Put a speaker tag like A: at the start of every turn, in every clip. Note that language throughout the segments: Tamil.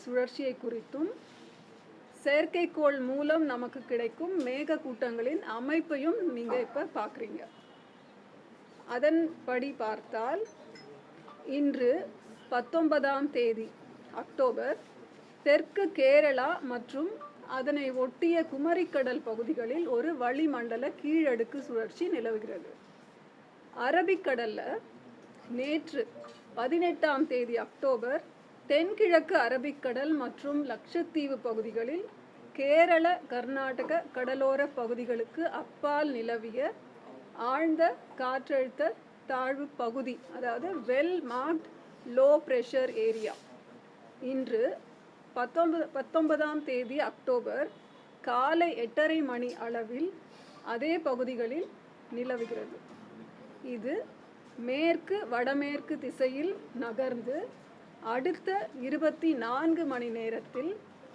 A: சுழற்சியை குறித்தும் செயற்கைக்கோள் மூலம் நமக்கு கிடைக்கும் மேகக்கூட்டங்களின் அமைப்பையும் நீங்கள் இப்போ பார்க்குறீங்க. அதன்படி பார்த்தால் இன்று 19ஆம் தேதி அக்டோபர் தெற்கு கேரளா மற்றும் அதனை ஒட்டிய குமரிக்கடல் பகுதிகளில் ஒரு வளிமண்டல கீழடுக்கு சுழற்சி நிலவுகிறது. அரபிக்கடலில் நேற்று 18ஆம் தேதி அக்டோபர் தென்கிழக்கு அரபிக்கடல் மற்றும் லட்சத்தீவு பகுதிகளில் கேரள கர்நாடக கடலோர பகுதிகளுக்கு அப்பால் நிலவிய ஆழ்ந்த காற்றழுத்த தாழ்வு பகுதி, அதாவது well marked low pressure area, இன்று 19ஆம் தேதி அக்டோபர் காலை 8:30 மணி அளவில் அதே பகுதிகளில் நிலவுகிறது. இது மேற்கு வடமேற்கு திசையில் நகர்ந்து அடுத்த 24 மணி நேரத்தில்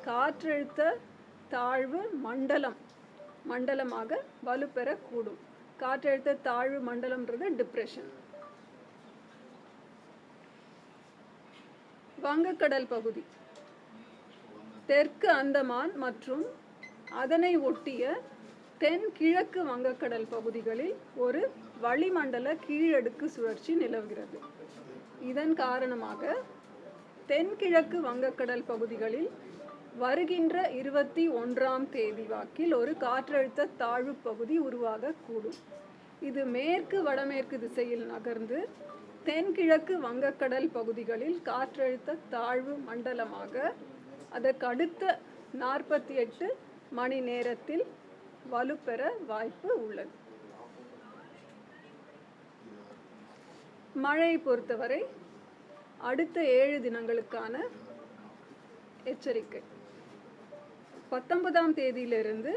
A: காற்றழுத்த தாழ்வு மண்டலமாக வலுப்பெறக்கூடும். காற்றழுத்த தாழ்வு மண்டலம்ன்றது டிப்ரெஷன். வங்கக்கடல் பகுதி, தெற்கு அந்தமான் மற்றும் அதனை ஒட்டிய தென்கிழக்கு வங்கக்கடல் பகுதிகளில் ஒரு வளிமண்டல கீழடுக்கு சுழற்சி நிலவுகிறது. இதன் காரணமாக தென்கிழக்கு வங்கக்கடல் பகுதிகளில் வருகின்ற 21ஆம் தேதி வாக்கில் ஒரு காற்றழுத்த தாழ்வு பகுதி உருவாகக்கூடும். இது மேற்கு வடமேற்கு திசையில் நகர்ந்து தென்கிழக்கு வங்கக்கடல் பகுதிகளில் காற்றழுத்த தாழ்வு மண்டலமாக அதற்கு அடுத்த 48 மணி நேரத்தில் வலுப்பெற வாய்ப்பு உள்ளது. மழையை பொறுத்தவரை அடுத்த 7 தினங்களுக்கான எச்சரிக்கை 19ஆம் தேதியிலிருந்து